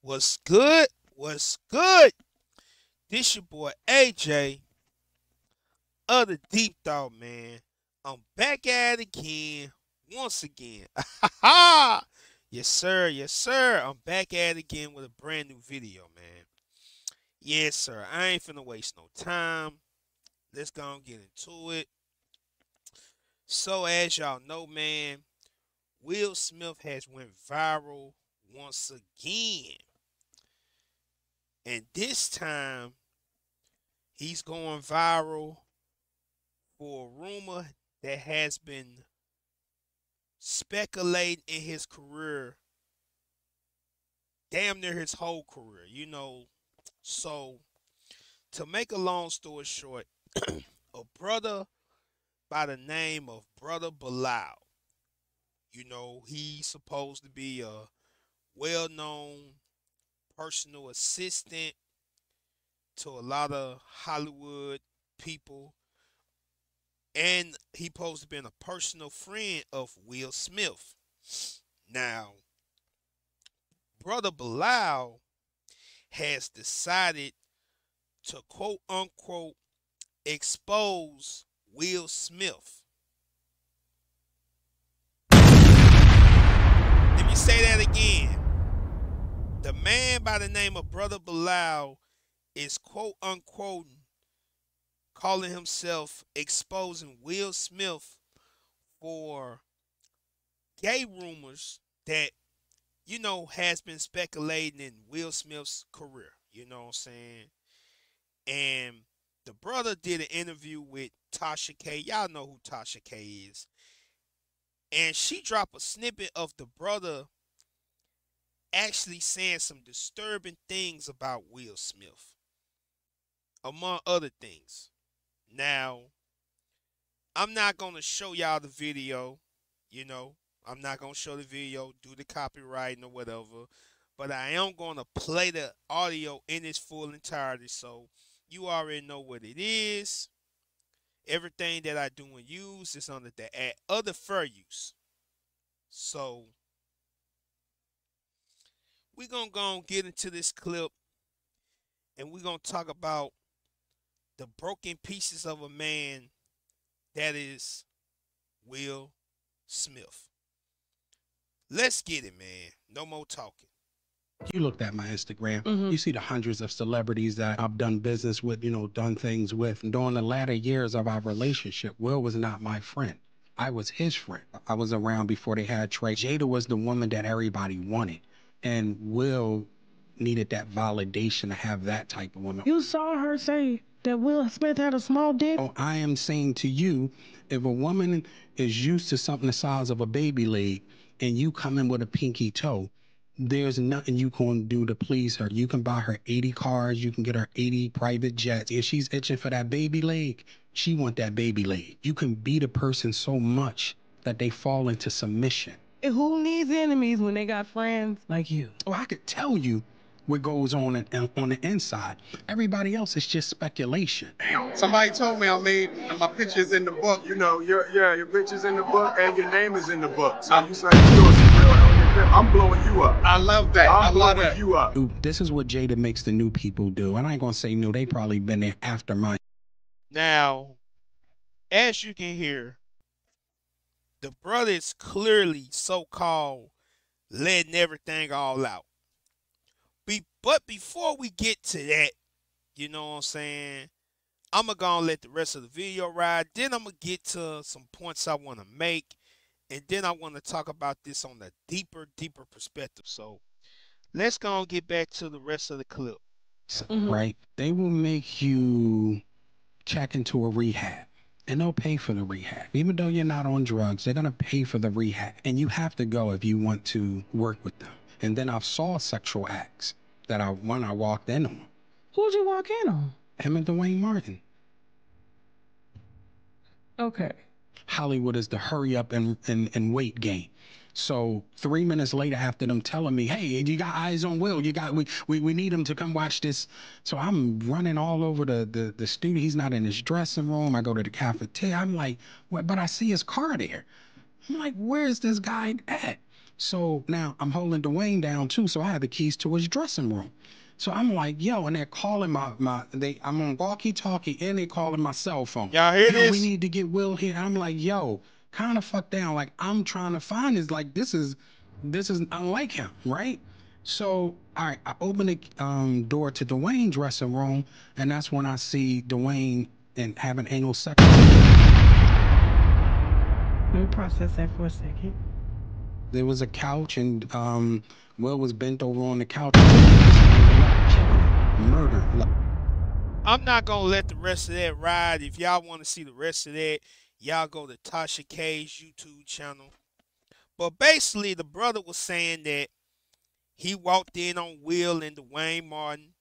What's good? What's good? This your boy AJ of the Deep Thought, man. I'm back at it again, once again. Yes, sir. Yes, sir. I'm back at it again with a brand new video, man. Yes, sir. I ain't finna waste no time. Let's go and get into it. So, as y'all know, man, Will Smith has went viral once again. And this time, he's going viral for a rumor that has been speculating in his career, damn near his whole career. So, to make a long story short, a brother by the name of Brother Bilal, he's supposed to be a well known personal assistant to a lot of Hollywood people. And he supposed to be a personal friend of Will Smith. Now, Brother Bilal has decided to quote unquote expose Will Smith. Let me say that again. The man by the name of Brother Bilal is quote unquote calling himself exposing Will Smith for gay rumors that, has been speculating in Will Smith's career. You know what I'm saying? And the brother did an interview with Tasha K. Y'all know who Tasha K is. And she dropped a snippet of the brother actually saying some disturbing things about Will Smith, among other things. Now, I'm not going to show y'all the video, I'm not going to show the video, do the copyrighting or whatever, but I am going to play the audio in its full entirety, so you already know what it is. Everything that I do and use is under the at other fair use. So, we're going to go and get into this clip, and we're going to talk about the broken pieces of a man that is Will Smith. Let's get it, man. No more talking. You looked at my Instagram, Mhm. you see the hundreds of celebrities that I've done business with, done things with. And during the latter years of our relationship, Will was not my friend. I was his friend. I was around before they had Trey. Jada was the woman that everybody wanted. And Will needed that validation to have that type of woman. You saw her say that Will Smith had a small dick? Oh, I am saying to you, if a woman is used to something the size of a baby leg and you come in with a pinky toe, there's nothing you can do to please her. You can buy her 80 cars, you can get her 80 private jets. If she's itching for that baby leg, she want that baby leg. You can beat a person so much that they fall into submission. And who needs enemies when they got friends like you? Oh, I could tell you what goes on the inside. Everybody else is just speculation. Somebody told me my picture's in the book. Your picture's in the book and your name is in the book. So you say you doing some real on your clip. I'm blowing you up. I love that. I'm blowing you up. This is what Jada makes the new people do. And I ain't gonna say new, they probably been there after mine. Now, as you can hear, the brother is clearly so-called letting everything all out. But before we get to that, you know what I'm saying, I'm going to go and let the rest of the video ride. Then I'm going to get to some points I want to make. And then I want to talk about this on a deeper perspective. So let's go and get back to the rest of the clip. Right? They will make you check into a rehab. And they'll pay for the rehab. Even though you're not on drugs, they're gonna pay for the rehab. And you have to go if you want to work with them. And then I saw sexual acts that when I walked in on. Who'd you walk in on? Him and Dwayne Martin. Okay. Hollywood is the hurry up and wait game. So 3 minutes later, after them telling me, hey, you got eyes on Will, we need him to come watch this. So I'm running all over the studio. He's not in his dressing room. I go to the cafeteria. I'm like, what? But I see his car there. I'm like, where's this guy at? So now I'm holding Dwayne down too. So I had the keys to his dressing room. So I'm like, yo, and they're calling I'm on walkie-talkie and they calling my cell phone. Y'all hear Yo, we this? need to get Will here. I'm like, yo, kind of fuck down. Like I'm trying to find this. Like this is unlike him, right? So all right, I open the door to Dwayne's dressing room, and that's when I see Dwayne and having anal sex. Let me process that for a second. There was a couch, and Will was bent over on the couch, murder. I'm not gonna let the rest of that ride. If y'all want to see the rest of that, y'all go to Tasha K's YouTube channel. But basically, the brother was saying that he walked in on Will and Dwayne Martin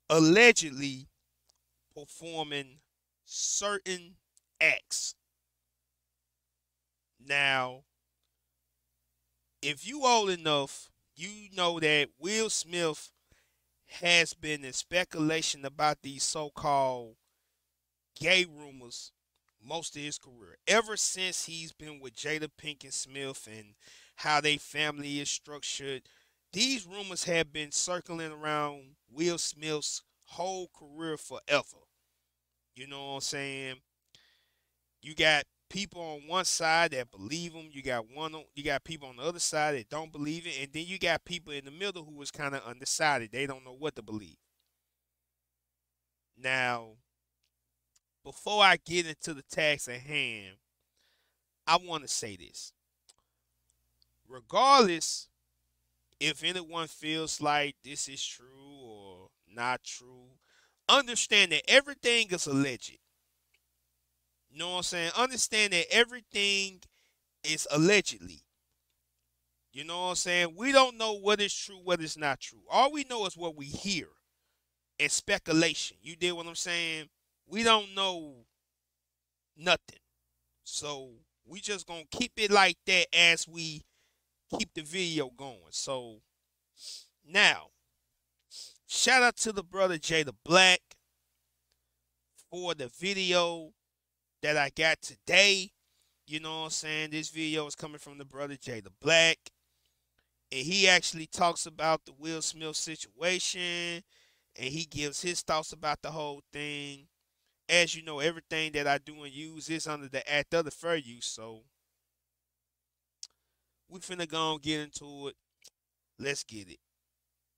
allegedly performing certain acts. Now, if you old enough, you know that Will Smith has been in speculation about these so-called gay rumors most of his career. Ever since he's been with Jada Pinkett Smith and how they family is structured, these rumors have been circling around Will Smith's whole career forever. You know what I'm saying? You got people on one side that believe him. You got people on the other side that don't believe it, and then you got people in the middle who is kind of undecided. They don't know what to believe. Now, before I get into the task at hand, I want to say this. Regardless if anyone feels like this is true or not true, understand that everything is alleged. You know what I'm saying? Understand that everything is allegedly. You know what I'm saying? We don't know what is true, what is not true. All we know is what we hear and speculation. You did what I'm saying? We don't know nothing. So we just gonna keep it like that as we keep the video going. So now, shout out to the brother Jada Black for the video that I got today. You know what I'm saying? This video is coming from the brother Jada Black. And he actually talks about the Will Smith situation. And he gives his thoughts about the whole thing. As you know, everything that I do and use is under the act of the fair use. So we finna go and get into it. Let's get it.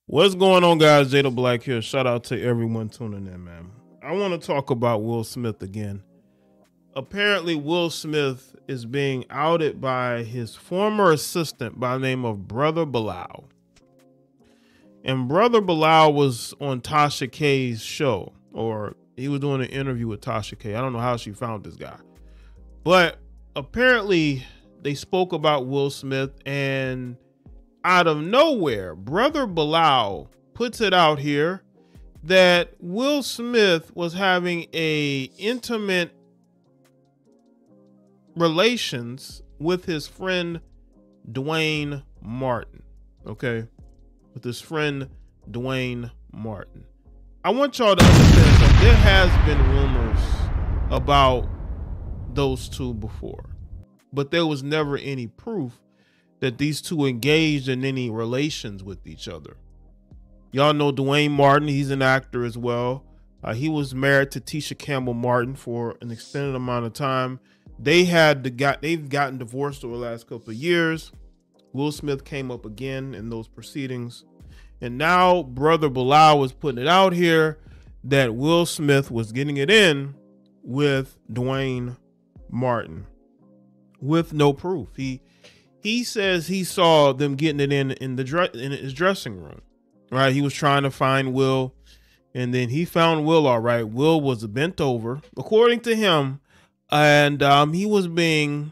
What's going on, guys? Jada Black here. Shout out to everyone tuning in, man. I want to talk about Will Smith again. Apparently, Will Smith is being outed by his former assistant by the name of Brother Bilal. And Brother Bilal was on Tasha K's show, or he was doing an interview with Tasha K. I don't know how she found this guy. But apparently, they spoke about Will Smith, and out of nowhere, Brother Bilal puts it out here that Will Smith was having a intimate relations with his friend Dwayne Martin. Okay? With his friend Dwayne Martin. I want y'all to understand that there has been rumors about those two before, but there was never any proof that these two engaged in any relations with each other. Y'all know Dwayne Martin, he's an actor as well. He was married to Tisha Campbell Martin for an extended amount of time. They've gotten divorced over the last couple of years. Will Smith came up again in those proceedings. And now Brother Bilal was putting it out here that Will Smith was getting it in with Dwayne Martin with no proof. He says he saw them getting it in his dressing room. Right? He was trying to find Will, and then he found Will all right. Will was bent over, according to him, and he was being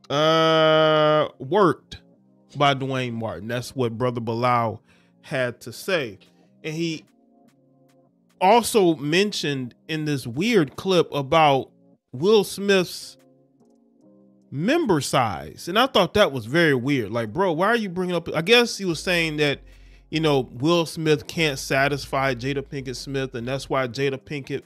worked by Dwayne Martin. That's what Brother Bilal had to say. And he also mentioned in this weird clip about Will Smith's member size. And I thought that was very weird. Like, bro, why are you bringing up? I guess he was saying that, you know, Will Smith can't satisfy Jada Pinkett Smith, and that's why Jada Pinkett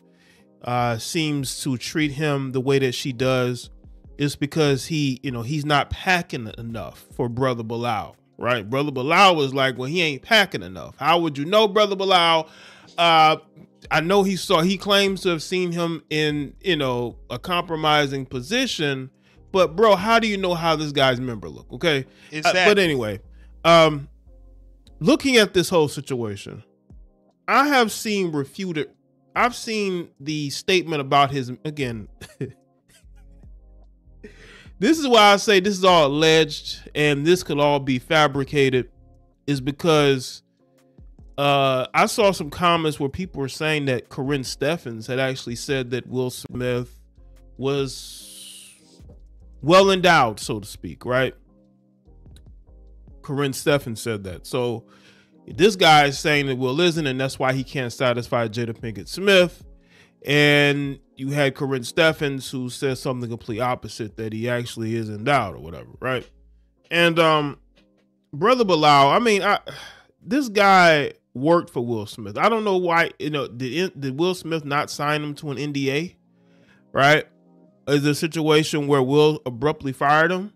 seems to treat him the way that she does it's because he's not packing enough for Brother Bilal, right? Brother Bilal was like, well, he ain't packing enough. How would you know, Brother Bilal? I know he claims to have seen him in, a compromising position, but bro, how do you know how this guy's member look? Okay. But Exactly. anyway, looking at this whole situation, I have seen refuted. I've seen the statement about his, again, this is why I say this is all alleged and this could all be fabricated, is because I saw some comments where people were saying that Corinne Steffens had actually said that Will Smith was well endowed, so to speak, right? Corinne Steffens said that. So this guy is saying that Will isn't, and that's why he can't satisfy Jada Pinkett Smith. And you had Corinne Steffens who says something complete opposite, that he actually is endowed or whatever, right? And Brother Bilal, I mean, this guy worked for Will Smith. I don't know why, did Will Smith not sign him to an NDA, right? Is there a situation where Will abruptly fired him?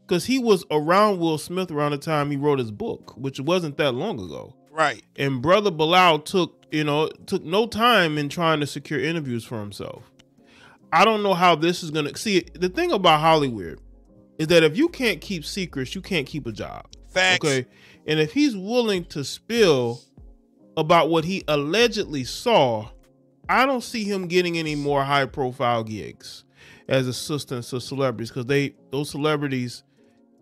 Because he was around Will Smith around the time he wrote his book, which wasn't that long ago. Right. And Brother Bilal took no time in trying to secure interviews for himself. I don't know how this is gonna see. The thing about Hollywood is that if you can't keep secrets, you can't keep a job. Facts. Okay. And if he's willing to spill about what he allegedly saw, I don't see him getting any more high profile gigs as assistants to celebrities, because those celebrities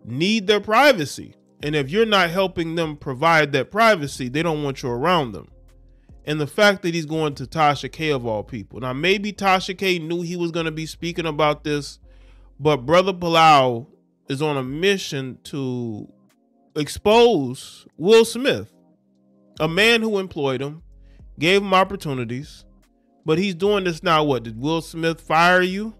need their privacy. And if you're not helping them provide that privacy, they don't want you around them. And the fact that he's going to Tasha K of all people. Now, maybe Tasha K knew he was going to be speaking about this, but Brother Bilal is on a mission to expose Will Smith, a man who employed him, gave him opportunities, but he's doing this now. What, did Will Smith fire you?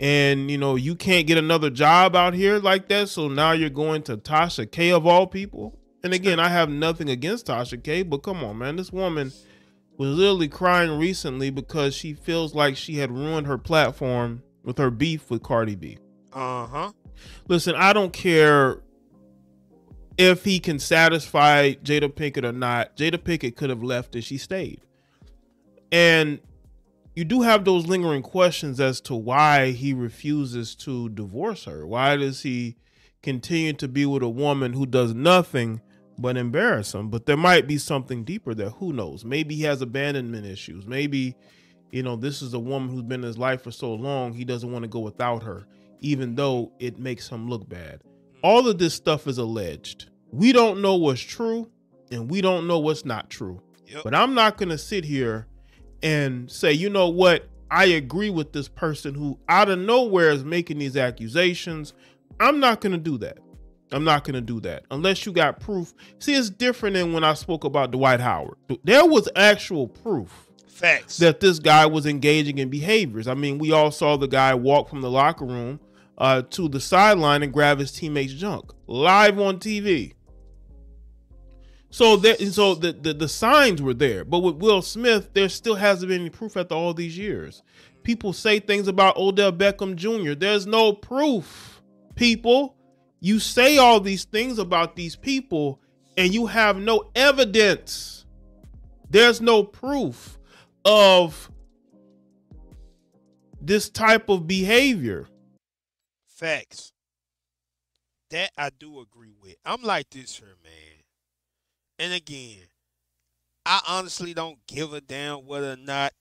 And, you can't get another job out here like that. So now you're going to Tasha K of all people. And again, I have nothing against Tasha K, but come on, man. This woman was literally crying recently because she feels like she had ruined her platform with her beef with Cardi B. Uh-huh. Listen, I don't care if he can satisfy Jada Pinkett or not. Jada Pinkett could have left and she stayed. And you do have those lingering questions as to why he refuses to divorce her. Why does he continue to be with a woman who does nothing but embarrass him? But there might be something deeper there. Who knows? Maybe he has abandonment issues. Maybe, this is a woman who's been in his life for so long, he doesn't want to go without her, even though it makes him look bad. All of this stuff is alleged. We don't know what's true, and we don't know what's not true. Yep. But I'm not going to sit here and say, you know what, I agree with this person who out of nowhere is making these accusations. I'm not going to do that. I'm not going to do that unless you got proof. See, it's different than when I spoke about Dwight Howard. There was actual proof. Facts. That this guy was engaging in behaviors. I mean, we all saw the guy walk from the locker room to the sideline and grab his teammates' junk live on TV. So the signs were there. But with Will Smith, there still hasn't been any proof after all these years. People say things about Odell Beckham Jr. There's no proof, people. You say all these things about these people and you have no evidence. There's no proof of this type of behavior. Facts. That I do agree with. I'm like this here, man. And again, I honestly don't give a damn whether or not,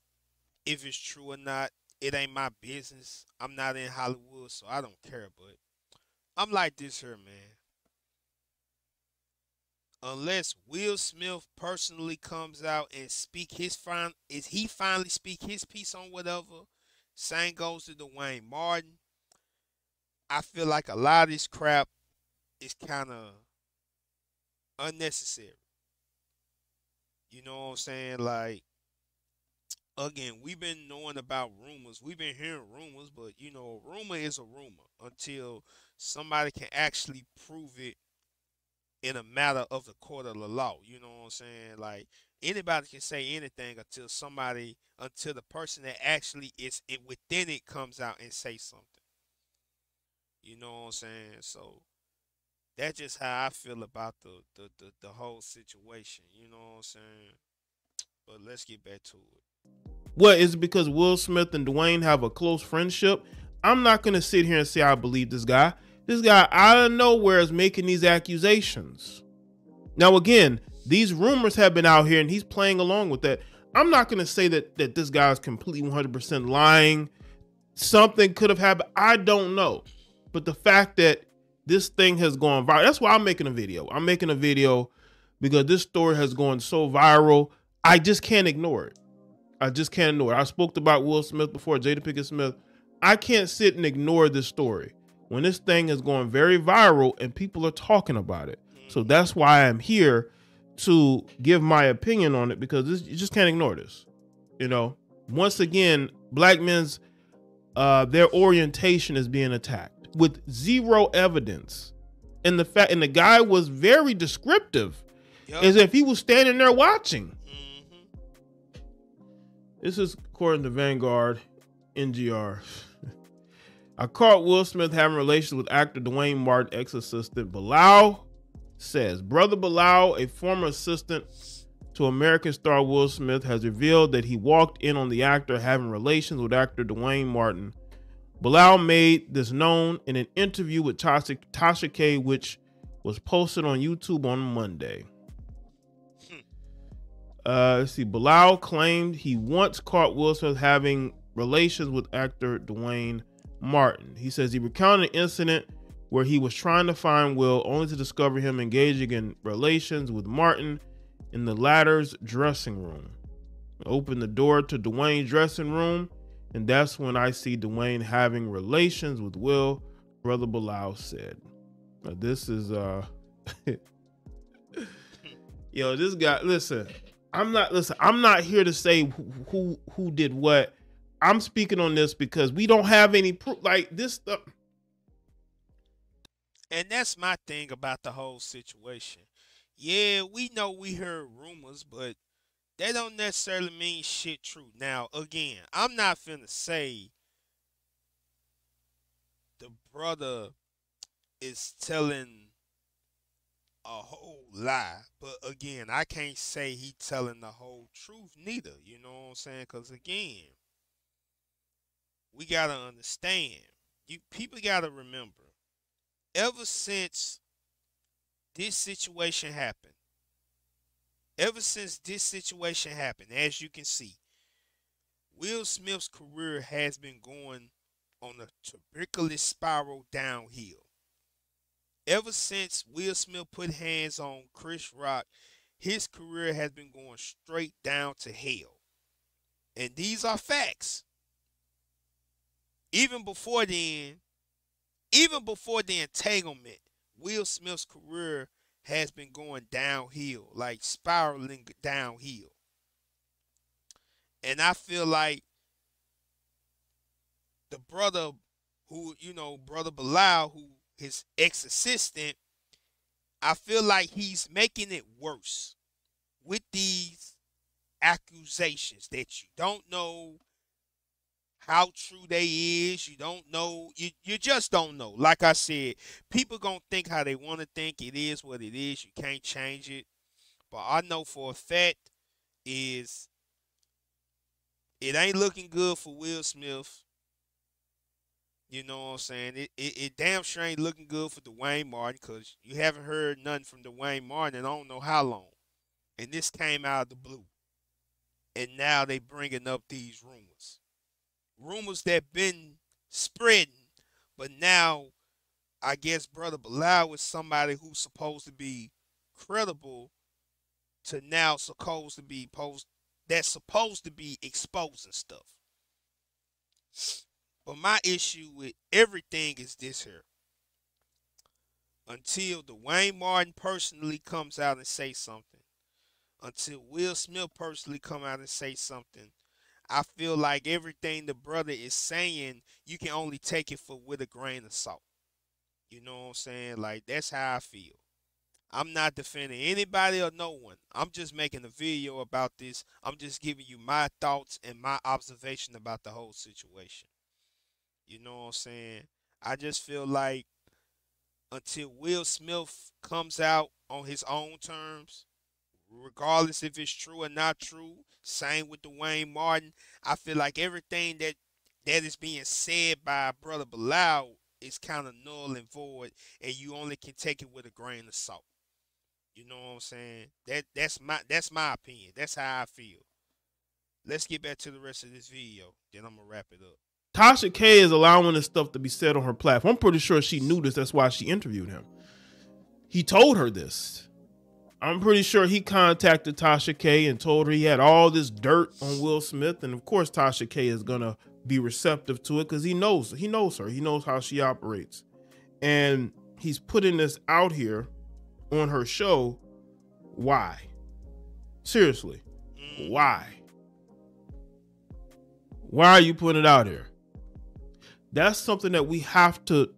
if it's true or not. It ain't my business. I'm not in Hollywood, so I don't care. But I'm like this here, man. Unless Will Smith personally comes out and he finally speak his piece on whatever. Same goes to Dwayne Martin. I feel like a lot of this crap is kind of unnecessary. You know what I'm saying? Like, again, we've been knowing about rumors. We've been hearing rumors, but a rumor is a rumor until somebody can actually prove it in a matter of the court of the law. You know what I'm saying? Like, anybody can say anything until the person that actually is within it comes out and say something. You know what I'm saying? So that's just how I feel about the whole situation. You know what I'm saying? But let's get back to it. What is it because Will Smith and Dwayne have a close friendship? I'm not gonna sit here and say I believe this guy. This guy out of nowhere is making these accusations. Now again, these rumors have been out here and he's playing along with that. I'm not gonna say that this guy is completely 100% lying. Something could have happened. I don't know. But the fact that this thing has gone viral, that's why I'm making a video. I'm making a video because this story has gone so viral. I just can't ignore it. I just can't ignore it. I spoke about Will Smith before, Jada Pinkett Smith. I can't sit and ignore this story when this thing is going very viral and people are talking about it. So that's why I'm here to give my opinion on it, because you just can't ignore this. You know, once again, black men's their orientation is being attacked with zero evidence, and the guy was very descriptive, as if he was standing there watching. This is according to Vanguard NGR. I caught Will Smith having relations with actor Dwayne Martin ex-assistant Bilal says. Brother Bilal, a former assistant to American star Will Smith, has revealed that he walked in on the actor having relations with actor Dwayne Martin. Bilal made this known in an interview with Tasha K, which was posted on YouTube on Monday. Let's see. Bilal claimed he once caught Will Smith having relations with actor Dwayne Martin. He says he recounted an incident where he was trying to find Will, only to discover him engaging in relations with Martin in the latter's dressing room. I opened the door to Dwayne's dressing room, and that's when I see Dwayne having relations with Will, Brother Bilal said. Now, this is yo, this guy, listen. I'm not here to say who did what. I'm speaking on this because we don't have any proof like this stuff. And that's my thing about the whole situation. Yeah, we know we heard rumors, but they don't necessarily mean shit true. Now, again, I'm not finna say the brother is telling a whole lie, but again, I can't say he telling the whole truth neither. You know what I'm saying? Because again, we gotta understand. People gotta remember. Ever since this situation happened, as you can see, Will Smith's career has been going on a tuberculous spiral downhill. Ever since Will Smith put hands on Chris Rock, his career has been going straight down to hell. And these are facts. Even before the entanglement, Will Smith's career has been going downhill, like spiraling downhill. And I feel like the brother Brother Bilal, who his ex-assistant, I feel like he's making it worse with these accusations that you don't know how true they is. You don't know. You just don't know. Like I said, people gonna think how they want to think. It is what it is. You can't change it. But I know for a fact is it ain't looking good for Will Smith. You know what I'm saying? It damn sure ain't looking good for Dwayne Martin, because you haven't heard nothing from Dwayne Martin in I don't know how long. And this came out of the blue. And now they bringing up these rumors. Rumors that been spreading, but now I guess Brother Bilal is somebody who's supposed to be credible to now that's supposed to be exposing stuff. But my issue with everything is this here. Until Dwayne Martin personally comes out and say something, until Will Smith personally come out and say something, I feel like everything the brother is saying, you can only take it with a grain of salt. You know what I'm saying? Like, that's how I feel. I'm not defending anybody or no one. I'm just making a video about this. I'm just giving you my thoughts and my observation about the whole situation. You know what I'm saying? I just feel like until Will Smith comes out on his own terms, regardless if it's true or not true, same with Dwayne Martin. I feel like everything that is being said by Brother Bilal is kind of null and void, and you only can take it with a grain of salt. You know what I'm saying? That's my opinion. That's how I feel. Let's get back to the rest of this video. Then I'm gonna wrap it up. Tasha K is allowing this stuff to be said on her platform. I'm pretty sure she knew this. That's why she interviewed him. He told her this. I'm pretty sure he contacted Tasha K and told her he had all this dirt on Will Smith. And of course, Tasha K is going to be receptive to it because he knows her. He knows how she operates. And he's putting this out here on her show. Why? Seriously, why? Why are you putting it out here? That's something that we have to,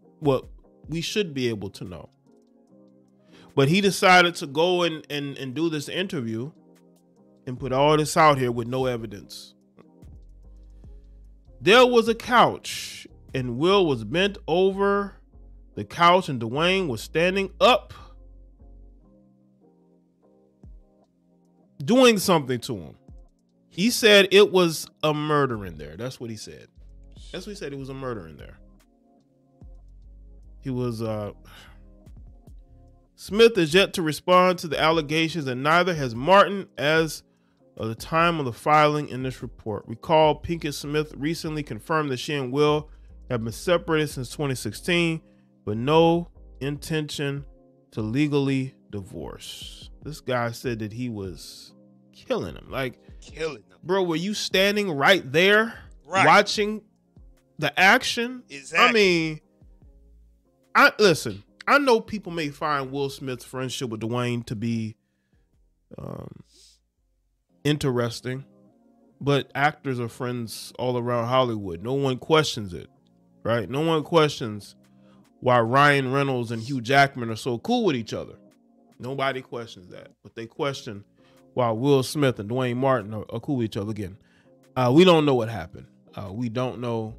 we should be able to know. But he decided to go and do this interview and put all this out here with no evidence. There was a couch and Will was bent over the couch and Dwayne was standing up doing something to him. He said it was a murder in there. That's what he said. That's what he said. It was a murder in there. He was, Smith is yet to respond to the allegations, and neither has Martin as of the time of the filing in this report. Recall, Pinkett Smith recently confirmed that she and Will have been separated since 2016, but no intention to legally divorce. This guy said that he was killing him. Like, Killing them. bro, were you standing right there watching the action? Exactly. I mean, listen, I know people may find Will Smith's friendship with Dwayne to be interesting, but actors are friends all around Hollywood. No one questions it, right? No one questions why Ryan Reynolds and Hugh Jackman are so cool with each other. Nobody questions that, but they question why Will Smith and Dwayne Martin are cool with each other again. We don't know what happened. We don't know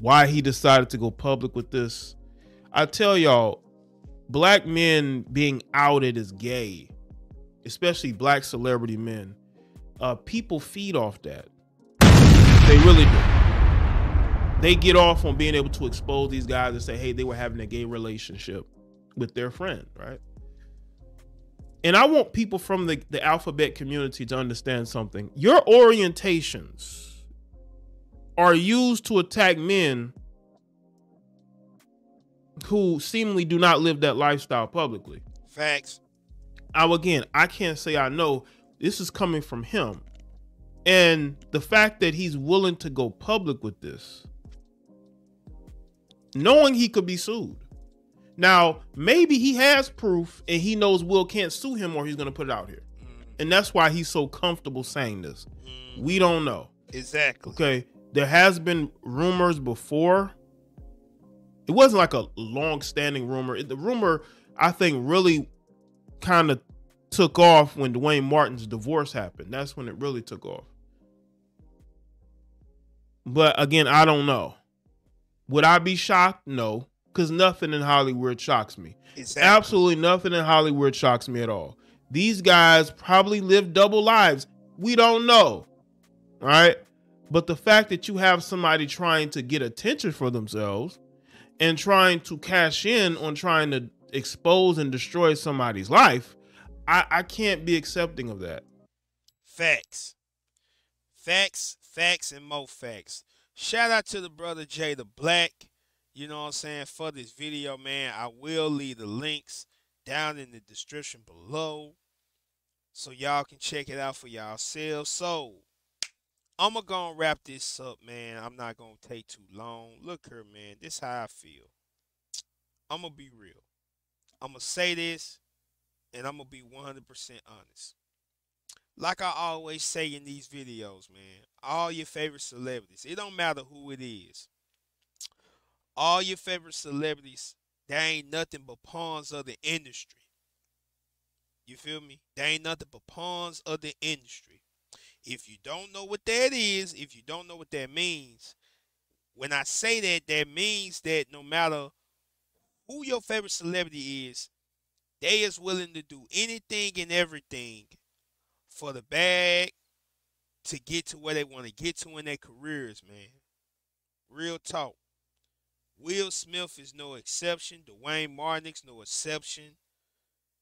why he decided to go public with this. I tell y'all, black men being outed as gay, especially black celebrity men, people feed off that. They really do. They get off on being able to expose these guys and say, hey, they were having a gay relationship with their friend, right? And I want people from the alphabet community to understand something. Your orientations are used to attack men who seemingly do not live that lifestyle publicly. Facts. Again, I can't say I know. This is coming from him. And the fact that he's willing to go public with this, knowing he could be sued. Now, maybe he has proof and he knows Will can't sue him or he's going to put it out here. And that's why he's so comfortable saying this. We don't know. Exactly. Okay. There has been rumors before. It wasn't like a long-standing rumor. The rumor, I think, really kind of took off when Dwayne Martin's divorce happened. That's when it really took off. But again, I don't know. Would I be shocked? No. Because nothing in Hollywood shocks me. Exactly. Absolutely nothing in Hollywood shocks me at all. These guys probably live double lives. We don't know. All right? But the fact that you have somebody trying to get attention for themselves and trying to cash in on trying to expose and destroy somebody's life, I can't be accepting of that. Facts. Facts, facts, and more facts. Shout out to the brother Jay the Black. You know what I'm saying? For this video, man, I will leave the links down in the description below so y'all can check it out for yourselves. So, I'm going to go and wrap this up, man. I'm not going to take too long. Look here, man. This is how I feel. I'm going to be real. I'm going to say this, and I'm going to be 100% honest. Like I always say in these videos, man, all your favorite celebrities, it don't matter who it is. All your favorite celebrities, they ain't nothing but pawns of the industry. You feel me? They ain't nothing but pawns of the industry. If you don't know what that is, if you don't know what that means, When I say that, that means that no matter who your favorite celebrity is, they is willing to do anything and everything for the bag to get to where they want to get to in their careers, man. Real talk. Will Smith is no exception. Dwayne Martin's no exception.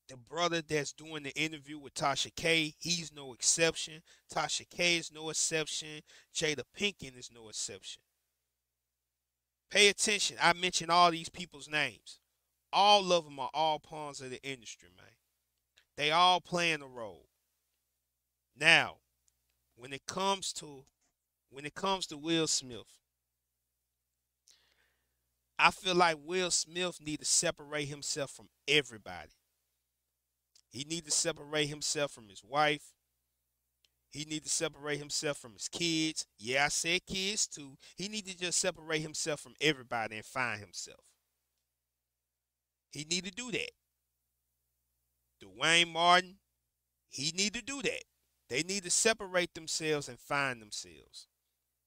The brother that's doing the interview with Tasha K, he's no exception. Tasha K is no exception. Jada Pinkett is no exception. Pay attention. I mentioned all these people's names. All of them are all pawns of the industry, man. They all playing a role. Now, when it comes to Will Smith, I feel like Will Smith need to separate himself from everybody. He need to separate himself from his wife. He need to separate himself from his kids. Yeah, I said kids too. He need to just separate himself from everybody and find himself. He need to do that. Dwayne Martin, he need to do that. They need to separate themselves and find themselves.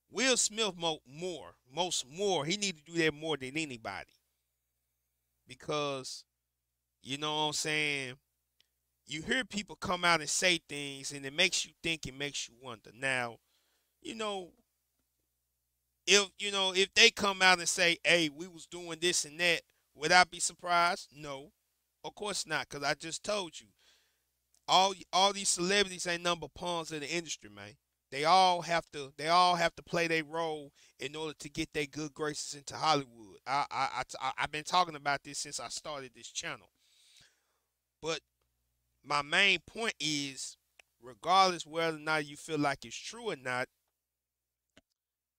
Will Smith he need to do that more than anybody. Because, you know what I'm saying, you hear people come out and say things and it makes you think, it makes you wonder. Now, you know, if they come out and say, hey, we was doing this and that, would I be surprised? No. Of course not, because I just told you. All these celebrities ain't number pawns of the industry, man. They all have to play their role in order to get their good graces into Hollywood. I've been talking about this since I started this channel. But my main point is, regardless whether or not you feel like it's true or not,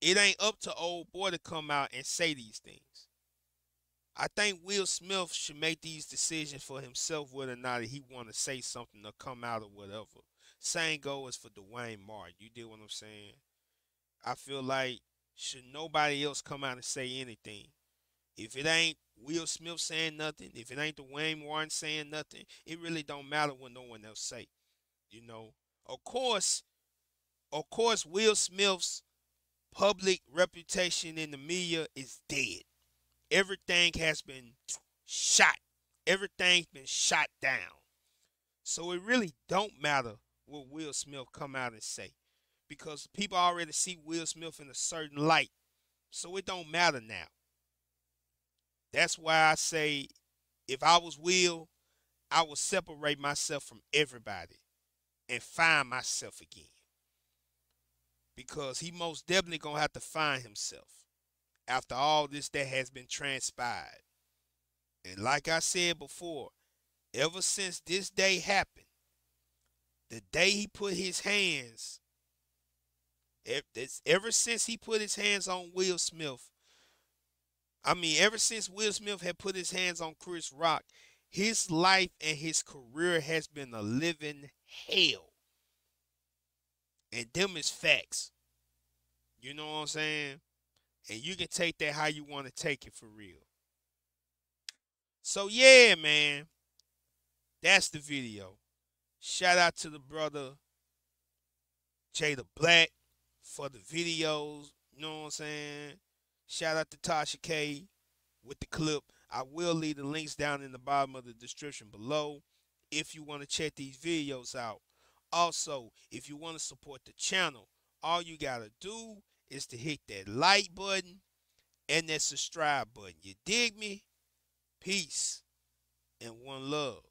it ain't up to old boy to come out and say these things. I think Will Smith should make these decisions for himself whether or not he want to say something or come out or whatever. Same goes for Dwayne Martin. You get what I'm saying? I feel like should nobody else come out and say anything. If it ain't Will Smith saying nothing, if it ain't Dwayne Martin saying nothing, it really don't matter what no one else say. You know, of course, Will Smith's public reputation in the media is dead. Everything has been shot. Everything's been shot down. So it really don't matter what Will Smith come out and say, because people already see Will Smith in a certain light. So it don't matter now. That's why I say, if I was Will, I would separate myself from everybody and find myself again. Because he most definitely gonna have to find himself after all this that has been transpired. And like I said before, ever since this day happened, the day he put his hands, ever since he put his hands on Will Smith, ever since Will Smith had put his hands on Chris Rock, his life and his career has been a living hell. And them is facts. You know what I'm saying? And you can take that how you want to take it for real. So yeah, man. That's the video. Shout out to the brother Jada Black for the videos. You know what I'm saying? Shout out to Tasha K with the clip. I will leave the links down in the bottom of the description below if you want to check these videos out. Also, if you want to support the channel, all you got to do is to hit that like button and that subscribe button. You dig me? Peace and one love.